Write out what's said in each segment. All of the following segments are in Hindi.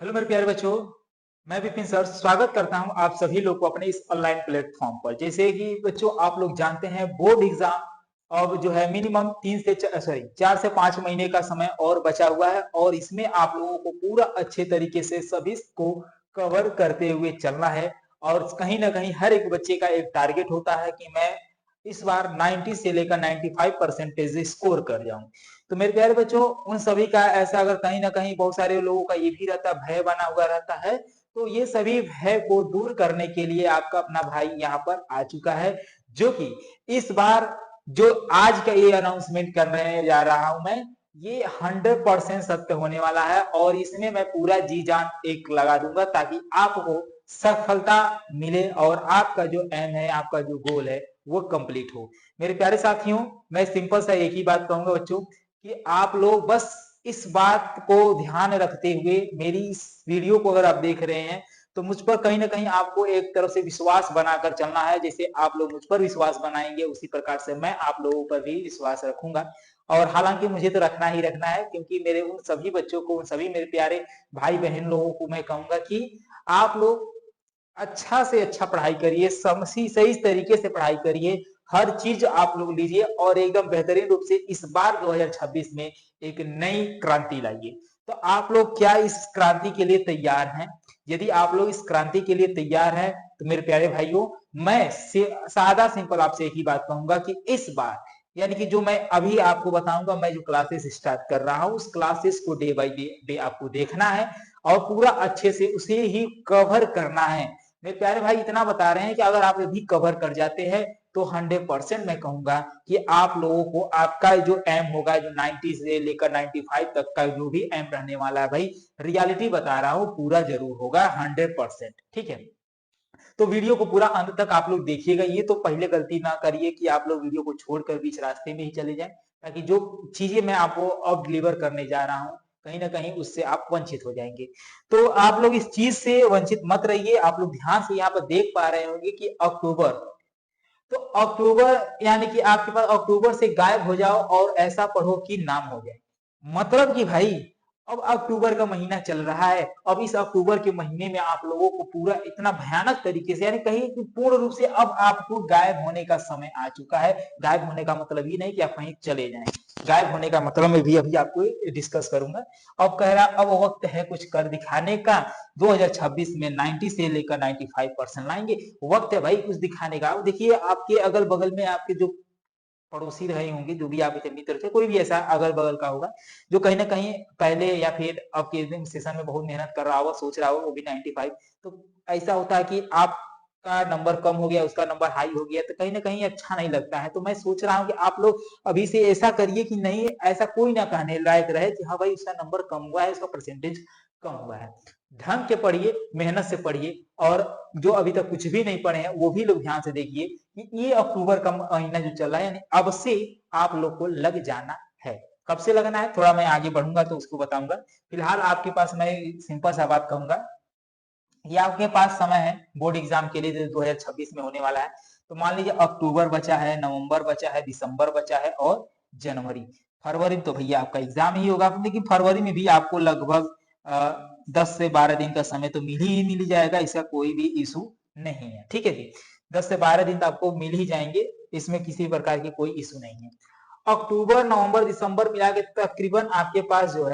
हेलो मेरे प्यारे बच्चों। मैं विपिन सर स्वागत करता हूं आप सभी लोग को अपने इस ऑनलाइन प्लेटफॉर्म पर। जैसे कि बच्चों आप लोग जानते हैं बोर्ड एग्जाम अब जो है मिनिमम 4 से 5 महीने का समय और बचा हुआ है और इसमें आप लोगों को पूरा अच्छे तरीके से सभी को कवर करते हुए चलना है। और कहीं ना कहीं हर एक बच्चे का एक टारगेट होता है कि मैं इस बार 90 से लेकर 95% स्कोर कर जाऊं। तो मेरे प्यारे बच्चों उन सभी का ऐसा अगर कहीं ना कहीं बहुत सारे लोगों का ये भी रहता भय बना हुआ रहता है, तो ये सभी भय को दूर करने के लिए आपका अपना भाई यहाँ पर आ चुका है, जो कि इस बार जो आज का ये अनाउंसमेंट करने जा रहा हूं मैं, ये 100% सत्य होने वाला है और इसमें मैं पूरा जी जान एक लगा दूंगा ताकि आपको सफलता मिले और आपका जो एम है, आपका जो गोल है वो कंप्लीट हो। मेरे प्यारे साथियों, मैं सिंपल सा एक ही बात कहूंगा बच्चों कि आप लोग बस इस बात को ध्यान रखते हुए मेरी इस वीडियो को अगर आप देख रहे हैं तो मुझ पर कहीं ना कहीं आपको एक तरफ से विश्वास बनाकर चलना है। जैसे आप लोग मुझ पर विश्वास बनाएंगे उसी प्रकार से मैं आप लोगों पर भी विश्वास रखूंगा। और हालांकि मुझे तो रखना ही रखना है, क्योंकि मेरे उन सभी बच्चों को, उन सभी मेरे प्यारे भाई बहन लोगों को मैं कहूंगा कि आप लोग अच्छा से अच्छा पढ़ाई करिए, सही सही तरीके से पढ़ाई करिए, हर चीज आप लोग लीजिए और एकदम बेहतरीन रूप से इस बार 2026 में एक नई क्रांति लाइए। तो आप लोग क्या इस क्रांति के लिए तैयार हैं? यदि आप लोग इस क्रांति के लिए तैयार हैं तो मेरे प्यारे भाइयों, मैं सादा सिंपल आपसे एक ही बात कहूंगा कि इस बार यानी कि जो मैं अभी आपको बताऊंगा, मैं जो क्लासेस स्टार्ट कर रहा हूं उस क्लासेस को डे बाय डे आपको देखना है और पूरा अच्छे से उसे ही कवर करना है। मेरे प्यारे भाई इतना बता रहे हैं कि अगर आप अभी कवर कर जाते हैं तो 100% मैं कहूंगा कि आप लोगों को आपका जो एम होगा, जो 90 से लेकर 95 तक का जो भी एम रहने वाला है भाई, रियलिटी बता रहा हूं पूरा जरूर होगा 100%। ठीक है, तो वीडियो को पूरा अंत तक आप लोग देखिएगा। ये तो पहले गलती ना करिए कि आप लोग वीडियो को छोड़कर बीच रास्ते में ही चले जाएं, ताकि जो चीजें मैं आपको अब डिलीवर करने जा रहा हूं कहीं ना कहीं उससे आप वंचित हो जाएंगे। तो आप लोग इस चीज से वंचित मत रहिए। आप लोग ध्यान से यहाँ पर देख पा रहे होंगे कि अक्टूबर, तो अक्टूबर यानी कि आपके पास अक्टूबर से गायब हो जाओ और ऐसा पढ़ो कि नाम हो जाए। मतलब कि भाई अब अक्टूबर का महीना चल रहा है, अब इस अक्टूबर के महीने में आप लोगों को पूरा इतना भयानक तरीके से, यानी कहीं कि पूर्ण रूप से अब आपको गायब होने का समय आ चुका है। गायब होने का मतलब ये नहीं कि आप कहीं चले जाएं, गायब होने का मतलब मैं भी अभी आपको डिस्कस करूंगा। अब कह रहा अब वक्त है कुछ कर दिखाने का, 2026 में 90 से लेकर 95% लाएंगे। वक्त है भाई कुछ दिखाने का। अब देखिए आपके अगल बगल में आपके जो पड़ोसी रहे होंगे, जो भी आपके मित्र थे, कोई भी ऐसा अगल बगल का होगा जो कहीं ना कहीं पहले या फिर अब के सेशन में बहुत मेहनत कर रहा होगा, सोच रहा होगा वो भी 95। तो ऐसा होता है कि आपका नंबर कम हो गया, उसका नंबर हाई हो गया, तो कहीं ना कहीं अच्छा नहीं लगता है। तो मैं सोच रहा हूँ कि आप लोग अभी से ऐसा करिए कि नहीं, ऐसा कोई ना कहने लायक रहे कि हाँ भाई उसका नंबर कम हुआ है, उसका परसेंटेज कम हुआ है। ढंग के पढ़िए, मेहनत से पढ़िए। और जो अभी तक कुछ भी नहीं पढ़े हैं वो भी लोग ध्यान से देखिए कि ये अक्टूबर का महीना जो चल रहा है, यानी अब से आप लोग को लग जाना है। कब से लगना है थोड़ा मैं आगे बढ़ूंगा तो उसको बताऊंगा। फिलहाल आपके पास मैं सिंपल सा बात कहूंगा, ये आपके पास समय है बोर्ड एग्जाम के लिए जो 2026 में होने वाला है। तो मान लीजिए अक्टूबर बचा है, नवंबर बचा है, दिसंबर बचा है और जनवरी। फरवरी तो भैया आपका एग्जाम ही होगा, लेकिन फरवरी में भी आपको लगभग 10 से 12 दिन का समय तो मिल ही जाएगा, इसका कोई भी इशू नहीं है। ठीक है जी, 10 से 12 दिन तो आपको मिल ही जाएंगे, इसमें किसी प्रकार की कोई इशू नहीं है। अक्टूबर नवंबर दिसंबर मिला के तकरीबन आपके पास जो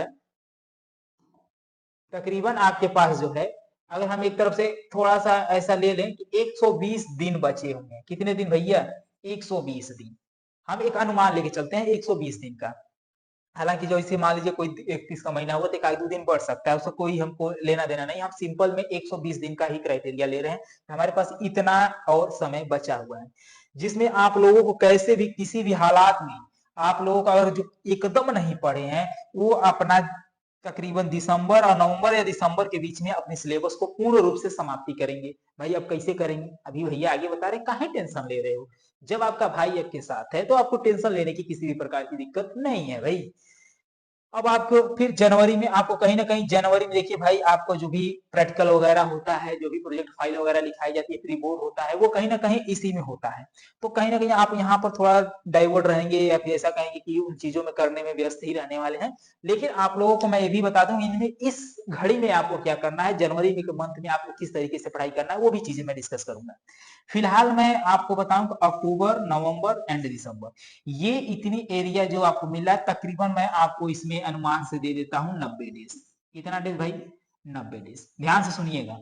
है, अगर हम एक तरफ से थोड़ा सा ऐसा ले लें कि 120 दिन बचे होंगे। कितने दिन भैया? 120 दिन। हम एक अनुमान लेके चलते हैं 120 दिन का। हालांकि जो इसे मान लीजिए कोई 31 का महीना हुआ तो एक आध दो दिन बढ़ सकता है, उसका कोई हमको लेना देना नहीं। हम सिंपल में 120 दिन का ही क्राइटेरिया ले रहे हैं। हमारे पास इतना और समय बचा हुआ है, जिसमें आप लोगों को कैसे भी किसी भी हालात में, आप लोगों का अगर जो एकदम नहीं पढ़े हैं वो अपना तकरीबन दिसंबर और नवंबर या दिसंबर के बीच में अपने सिलेबस को पूर्ण रूप से समाप्ति करेंगे। भाई अब कैसे करेंगे अभी भैया आगे बता रहे, काहे टेंशन ले रहे हो? जब आपका भाई आपके साथ है तो आपको टेंशन लेने की किसी भी प्रकार की दिक्कत नहीं है भाई। अब आपको फिर जनवरी में आपको कहीं ना कहीं जनवरी में देखिए भाई, आपको जो भी प्रैक्टिकल वगैरह होता है, जो भी प्रोजेक्ट फाइल वगैरह लिखाई जाती है, प्री बोर्ड होता है, वो कहीं ना कहीं इसी में होता है। तो कहीं ना कहीं आप यहाँ पर थोड़ा डाइवर्ट रहेंगे या फिर ऐसा कहेंगे कि उन चीजों में करने में व्यस्त ही रहने वाले हैं। लेकिन आप लोगों को मैं ये भी बता दूं, इनमें इस घड़ी में आपको क्या करना है, जनवरी के मंथ में आपको किस तरीके से पढ़ाई करना है, वो भी चीजें मैं डिस्कस करूंगा। फिलहाल मैं आपको बताऊं तो अक्टूबर, नवंबर एंड दिसंबर, ये इतनी एरिया जो आपको मिल रहा है, तकरीबन मैं आपको इसमें अनुमान से दे देता हूं 90 डेज। कितना डेज भाई? 90 डेज। ध्यान से सुनिएगा,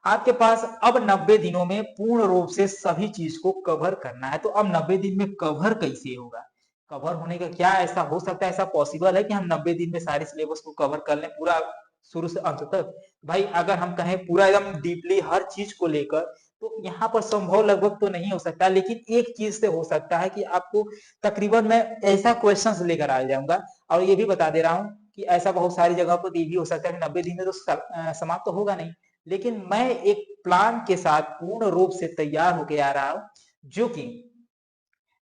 आपके पास अब 90 दिनों में पूर्ण रूप से सभी चीज को कवर करना है। तो अब 90 दिन में कवर कैसे होगा? कवर होने का क्या ऐसा हो सकता है, ऐसा पॉसिबल है कि हम 90 दिन में सारे सिलेबस को कवर कर लें पूरा शुरू से अंत तक? भाई अगर हम कहें पूरा एकदम डीपली हर चीज को लेकर, तो यहाँ पर संभव लगभग तो नहीं हो सकता, लेकिन एक चीज से हो सकता है कि आपको तकरीबन मैं ऐसा क्वेश्चंस लेकर आ जाऊंगा। और ये भी बता दे रहा हूँ कि ऐसा बहुत सारी जगह पर ये भी हो सकता है कि 90 दिन में तो समाप्त तो होगा नहीं, लेकिन मैं एक प्लान के साथ पूर्ण रूप से तैयार होके आ रहा हूं, जो कि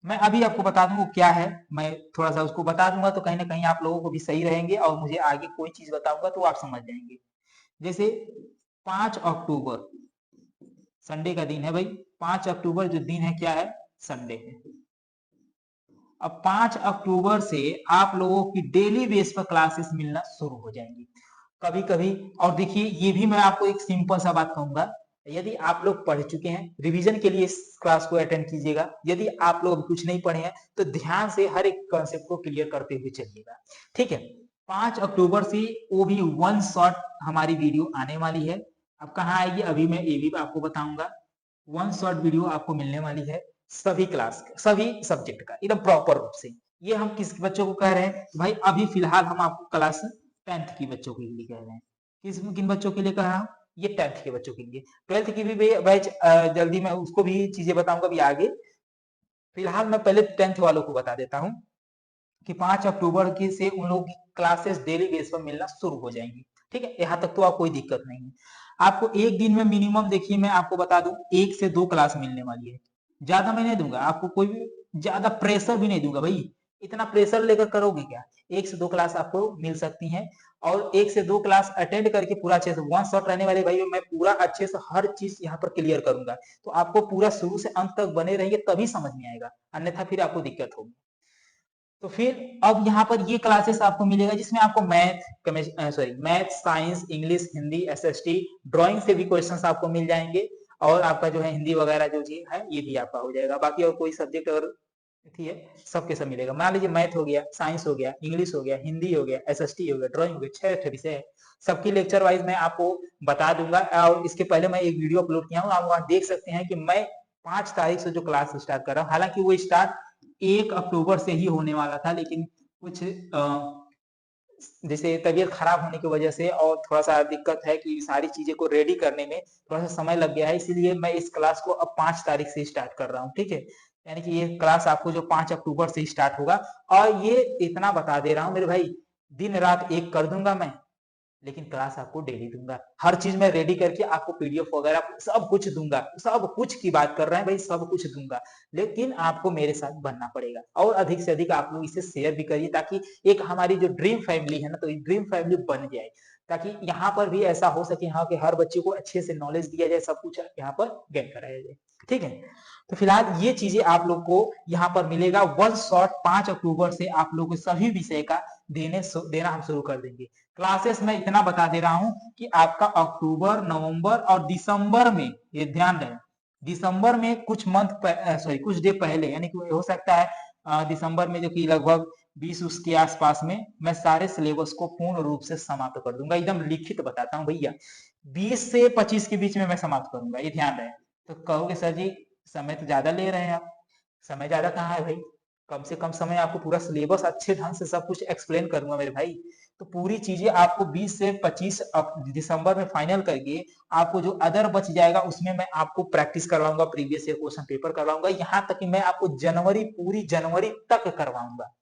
मैं अभी आपको बता दूं वो क्या है। मैं थोड़ा सा उसको बता दूंगा तो कहीं ना कहीं आप लोगों को भी सही रहेंगे, और मुझे आगे कोई चीज बताऊंगा तो आप समझ जाएंगे। जैसे 5 अक्टूबर संडे का दिन है भाई। 5 अक्टूबर जो दिन है क्या है? संडे है। अब 5 अक्टूबर से आप लोगों की डेली बेस पर क्लासेस मिलना शुरू हो जाएंगी कभी कभी। और देखिए, ये भी मैं आपको एक सिंपल सा बात कहूंगा, यदि आप लोग पढ़ चुके हैं, रिवीजन के लिए इस क्लास को अटेंड कीजिएगा। यदि आप लोग कुछ नहीं पढ़े हैं तो ध्यान से हर एक कॉन्सेप्ट को क्लियर करते हुए चलिएगा, ठीक है? 5 अक्टूबर से वो भी वन शॉट हमारी वीडियो आने वाली है। अब कहाँ आएगी अभी मैं ये भी आपको बताऊंगा। वन शॉट वीडियो आपको मिलने वाली है सभी क्लास का, सभी सब्जेक्ट का, एकदम प्रॉपर रूप से। ये हम किस बच्चों को कह रहे हैं भाई? अभी फिलहाल हम आपको क्लास 10th की बच्चों के लिए कह रहे हैं। किन बच्चों के लिए कह रहा हूँ? ये 10th के बच्चों के लिए। 12th की भी बैच जल्दी मैं उसको भी चीजें बताऊंगा अभी आगे। फिलहाल मैं पहले 10th वालों को बता देता हूँ कि 5 अक्टूबर की से उन लोगों की क्लासेस डेली बेस पर मिलना शुरू हो जाएंगी, ठीक है? यहाँ तक तो आप कोई दिक्कत नहीं है। आपको एक दिन में मिनिमम, देखिए मैं आपको बता दूं, 1 से 2 क्लास मिलने वाली है। ज्यादा मैं नहीं दूंगा आपको, कोई भी ज्यादा प्रेशर भी नहीं दूंगा भाई। इतना प्रेशर लेकर करोगे क्या? 1 से 2 क्लास आपको मिल सकती हैं। और 1 से 2 क्लास अटेंड करके पूरा अच्छे से वन शॉट रहने वाले भाई, मैं पूरा अच्छे से हर चीज यहाँ पर क्लियर करूंगा। तो आपको पूरा शुरू से अंत तक बने रहेंगे तभी समझ में आएगा, अन्यथा फिर आपको दिक्कत होगी। तो फिर अब यहाँ पर ये क्लासेस आपको मिलेगा जिसमें आपको math, science, English, Hindi, SST, drawing से भी क्वेश्चंस आपको मिल जाएंगे। और आपका जो है हिंदी वगैरह जो चीज है ये भी आपका हो जाएगा। बाकी और कोई सब्जेक्ट अगर ठीक है, सबके सब मिलेगा। मान लीजिए मैथ हो गया, साइंस हो गया, इंग्लिश हो गया, हिंदी हो गया, एसएसटी हो गया, ड्राइंग हो गया, 6 विषय है। सबकी लेक्चर वाइज मैं आपको बता दूंगा। और इसके पहले मैं एक वीडियो अपलोड किया हूँ, आप वहां देख सकते हैं कि मैं 5 तारीख से जो क्लास स्टार्ट कर रहा हूँ। हालांकि वो स्टार्ट 1 अक्टूबर से ही होने वाला था, लेकिन कुछ जैसे तबीयत खराब होने की वजह से और थोड़ा सा दिक्कत है कि सारी चीजें को रेडी करने में थोड़ा सा समय लग गया है, इसीलिए मैं इस क्लास को अब 5 तारीख से स्टार्ट कर रहा हूँ, ठीक है? यानी कि ये क्लास आपको जो 5 अक्टूबर से स्टार्ट होगा। और ये इतना बता दे रहा हूँ मेरे भाई, दिन रात एक कर दूंगा मैं, लेकिन क्लास आपको डेली दूंगा। हर चीज मैं रेडी करके आपको पीडीएफ वगैरह सब कुछ दूंगा। सब कुछ की बात कर रहे हैं भाई, सब कुछ दूंगा। लेकिन आपको मेरे साथ बनना पड़ेगा, और अधिक से अधिक आप लोग इसे शेयर भी करिए, ताकि एक हमारी जो ड्रीम फैमिली है ना, तो ड्रीम फैमिली बन जाए, ताकि यहाँ पर भी ऐसा हो सके हाँ कि हर बच्चे को अच्छे से नॉलेज दिया जाए, सब कुछ यहाँ पर गेट कराया जाए, ठीक है? तो फिलहाल ये चीजें आप लोग को यहाँ पर मिलेगा वन शॉट। 5 अक्टूबर से आप लोग को सभी विषय का देना हम शुरू कर देंगे। क्लासेस में इतना बता दे रहा हूं कि आपका अक्टूबर, नवंबर और दिसंबर में, ये ध्यान रहे, दिसंबर में कुछ कुछ डे पहले, यानी कि हो सकता है दिसंबर में जो कि लगभग 20 उसके आसपास में, मैं सारे सिलेबस को पूर्ण रूप से समाप्त कर दूंगा। एकदम लिखित बताता हूँ भैया, 20 से 25 के बीच में मैं समाप्त करूंगा, ये ध्यान रहे। तो कहोगे सर जी समय तो ज्यादा ले रहे हैं आप। समय ज्यादा कहाँ है भाई? कम से कम समय आपको पूरा सिलेबस अच्छे ढंग से सब कुछ एक्सप्लेन करूंगा मेरे भाई। तो पूरी चीजें आपको 20 से 25 दिसंबर में फाइनल करके, आपको जो अदर बच जाएगा उसमें मैं आपको प्रैक्टिस करवाऊंगा, प्रीवियस ईयर क्वेश्चन पेपर करवाऊंगा। यहाँ तक कि मैं आपको पूरी जनवरी तक करवाऊंगा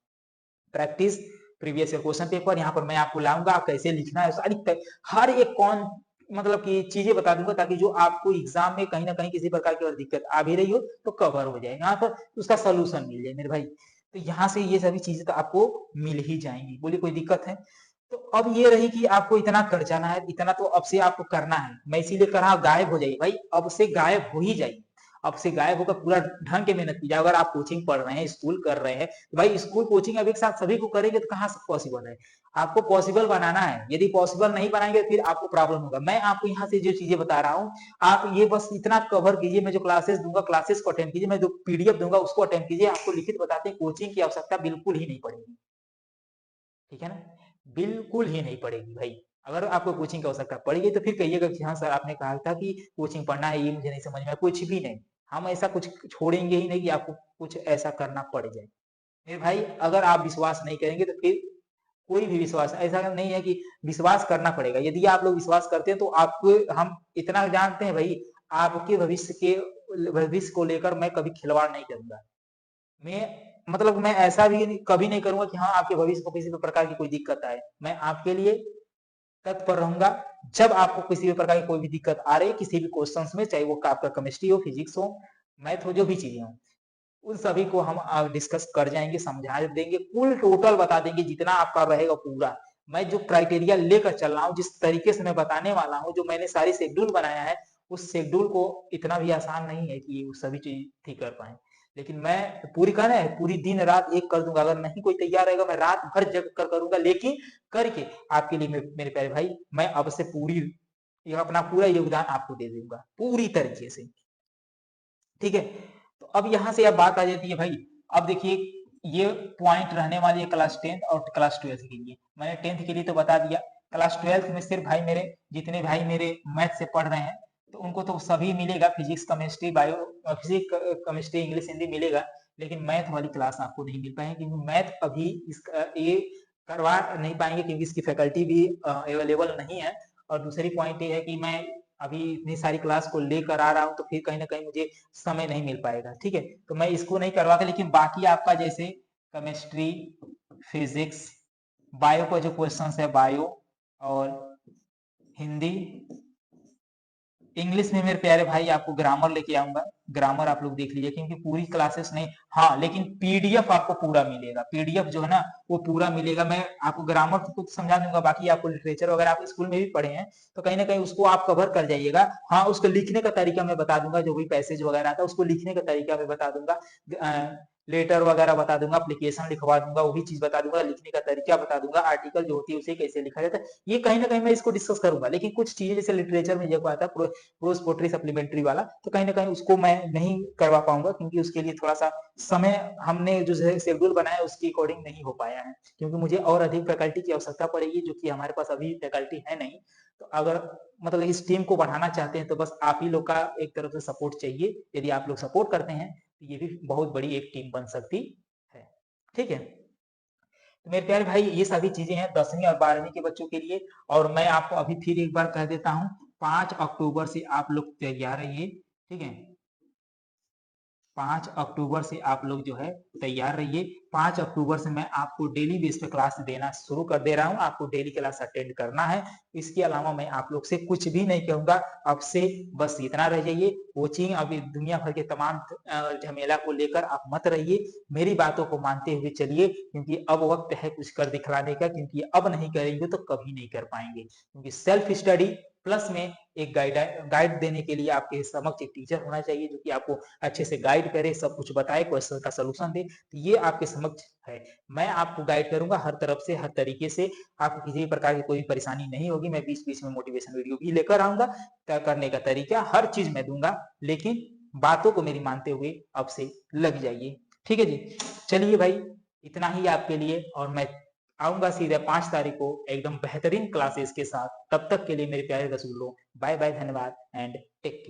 practice, previous year question paper यहाँ पर मैं आपको लाऊंगा। आप कैसे लिखना है सारी हर एक कौन मतलब कि चीजें बता दूंगा, ताकि जो आपको एग्जाम में कहीं ना कहीं किसी प्रकार की और दिक्कत आ भी रही हो तो कवर हो जाए, यहाँ पर उसका सोल्यूशन मिल जाए मेरे भाई। तो यहाँ से ये सभी चीजें तो आपको मिल ही जाएंगी। बोलिए कोई दिक्कत है? तो अब ये रही कि आपको इतना कर जाना है, इतना तो अब से आपको करना है। मैं इसीलिए कर रहा हूं गायब हो जाइए भाई, अब से गायब हो ही जाइए। अब से गायब होकर पूरा ढंग के मेहनत कीजिए। अगर आप कोचिंग पढ़ रहे हैं, स्कूल कर रहे हैं, तो भाई स्कूल कोचिंग अब एक साथ सभी को करेंगे तो कहाँ से पॉसिबल है? आपको पॉसिबल बनाना है। यदि पॉसिबल नहीं बनाएंगे फिर आपको प्रॉब्लम होगा। मैं आपको यहाँ से जो चीजें बता रहा हूँ, आप ये बस इतना कवर कीजिए। मैं जो क्लासेस दूंगा, क्लासेस को अटेंड कीजिए। मैं जो पीडीएफ दूंगा उसको अटेंड कीजिए। आपको लिखित बताते हैं कोचिंग की आवश्यकता बिल्कुल ही नहीं पड़ेगी। ठीक है ना? बिल्कुल ही नहीं पड़ेगी भाई। अगर आपको कोचिंग की आवश्यकता पड़ेगी तो फिर कहिएगा कि हाँ सर आपने कहा था कि कोचिंग पढ़ना है, ये मुझे नहीं समझ में आया। कुछ भी नहीं, हम ऐसा कुछ छोड़ेंगे ही नहीं कि आपको कुछ ऐसा करना पड़ जाए। मेरे भाई अगर आप विश्वास नहीं करेंगे तो फिर कोई भी विश्वास ऐसा नहीं है कि विश्वास करना पड़ेगा। यदि आप लोग विश्वास करते हैं तो आपको हम इतना जानते हैं भाई, आपके भविष्य को लेकर मैं कभी खिलवाड़ नहीं करूंगा। मैं मतलब मैं ऐसा भी कभी नहीं करूंगा कि हाँ आपके भविष्य को किसी भी प्रकार की कोई दिक्कत आए। मैं आपके लिए तत्पर रहूंगा। जब आपको किसी भी प्रकार की कोई भी दिक्कत आ रही है किसी भी क्वेश्चन में, चाहे वो आपका केमिस्ट्री हो, फिजिक्स हो, मैथ हो, जो भी चीजें हो, उन सभी को हम डिस्कस कर जाएंगे, समझा देंगे, कुल टोटल बता देंगे जितना आपका रहेगा पूरा। मैं जो क्राइटेरिया लेकर चल रहा हूँ, जिस तरीके से मैं बताने वाला हूँ, जो मैंने सारी शेड्यूल बनाया है, उस शेड्यूल को इतना भी आसान नहीं है कि वो सभी चीज ठीक कर पाए। लेकिन मैं पूरी कहना है पूरी दिन रात एक कर दूंगा। अगर नहीं कोई तैयार रहेगा मैं रात भर जग कर करूंगा, लेकिन करके आपके लिए मेरे प्यारे भाई मैं अब से पूरी अपना पूरा योगदान आपको दे दूंगा पूरी तरीके से। ठीक है? तो अब यहाँ से अब बात आ जाती है भाई। अब देखिए ये पॉइंट रहने वाली है क्लास 10 और क्लास 12 के लिए। मैंने 10th के लिए तो बता दिया। क्लास 12 में सिर्फ भाई मेरे जितने भाई मेरे मैथ से पढ़ रहे हैं तो उनको तो सभी मिलेगा, physics chemistry bio, physics chemistry English Hindi मिलेगा। लेकिन मैथ वाली क्लास आपको नहीं मिल पाएगी क्योंकि मैथ अभी ये करवा नहीं पाएंगे क्योंकि इसकी फैकल्टी भी अवेलेबल नहीं है। और दूसरी पॉइंट ये है कि मैं अभी इतनी सारी क्लास को लेकर आ रहा हूँ तो फिर कहीं ना कहीं मुझे समय नहीं मिल पाएगा। ठीक है? तो मैं इसको नहीं करवाता, लेकिन बाकी आपका जैसे केमिस्ट्री, फिजिक्स, बायो का जो क्वेश्चन है बायो, और हिंदी, इंग्लिश में मेरे प्यारे भाई आपको ग्रामर लेके आऊंगा। ग्रामर आप लोग देख लीजिए क्योंकि पूरी क्लासेस नहीं, हाँ लेकिन पीडीएफ आपको पूरा मिलेगा। पीडीएफ जो है ना वो पूरा मिलेगा। मैं आपको ग्रामर तो कुछ समझा दूंगा, बाकी आपको लिटरेचर वगैरह आप स्कूल में भी पढ़े हैं तो कहीं ना कहीं उसको आप कवर कर जाइएगा। हाँ उसको लिखने का तरीका मैं बता दूंगा, जो भी पैसेज वगैरह आता है उसको लिखने का तरीका मैं बता दूंगा, लेटर वगैरह बता दूंगा, एप्लीकेशन लिखवा दूंगा, वो भी चीज बता दूंगा, लिखने का तरीका बता दूंगा, आर्टिकल जो होती है उसे कैसे लिखा जाता है, ये कहीं ना कहीं मैं इसको डिस्कस करूंगा। लेकिन कुछ चीजें जैसे लिटरेचर में जो आता है प्रोज पोट्री सप्लीमेंट्री वाला, तो कहीं ना कहीं उसको मैं नहीं करवा पाऊंगा क्योंकि उसके लिए थोड़ा सा समय हमने जो शेड्यूल बनाया उसके अकॉर्डिंग नहीं हो पाया है, क्योंकि मुझे और अधिक फैकल्टी की आवश्यकता पड़ेगी जो कि हमारे पास अभी फैकल्टी है नहीं। तो अगर मतलब इस टीम को बढ़ाना चाहते हैं तो बस आप ही लोग का एक तरफ से सपोर्ट चाहिए। यदि आप लोग सपोर्ट करते हैं तो ये भी बहुत बड़ी एक टीम बन सकती है। ठीक है? तो मेरे प्यारे भाई ये सभी चीजें हैं 10वीं और 12वीं के बच्चों के लिए। और मैं आपको अभी फिर एक बार कह देता हूँ 5 अक्टूबर से आप लोग तैयार रहिए। ठीक है? 5 अक्टूबर से आप लोग जो है तैयार रहिए। 5 अक्टूबर से मैं आपको डेली बेस पे क्लास देना शुरू कर दे रहा हूँ। आपको डेली क्लास अटेंड करना है। इसके अलावा मैं आप लोग से कुछ भी नहीं कहूंगा। अब से बस इतना रह जाइए। कोचिंग अभी दुनिया भर के तमाम झमेला को लेकर आप मत रहिए, मेरी बातों को मानते हुए चलिए क्योंकि अब वक्त है कुछ कर दिखलाने का। क्योंकि अब नहीं करेंगे तो कभी नहीं कर पाएंगे, क्योंकि सेल्फ स्टडी प्लस में एक गाइड देने के लिए आपके समक्ष एक टीचर होना चाहिए जो कि आपको अच्छे से गाइड करे, सब कुछ बताए, क्वेश्चन का सोल्यूशन दे। तो ये आपके समक्ष है। मैं आपको गाइड करूंगा हर तरफ से, हर तरीके से। आपको किसी भी प्रकार की कोई परेशानी नहीं होगी। मैं बीच बीच में मोटिवेशन वीडियो भी लेकर आऊंगा, तय करने का तरीका हर चीज मैं दूंगा। लेकिन बातों को मेरी मानते हुए अब से लग जाइए। ठीक है जी? चलिए भाई इतना ही आपके लिए, और मैं आऊंगा सीधे 5 तारीख को एकदम बेहतरीन क्लासेस के साथ। तब तक के लिए मेरे प्यारे रसूलों, बाय बाय, धन्यवाद एंड टेक केयर।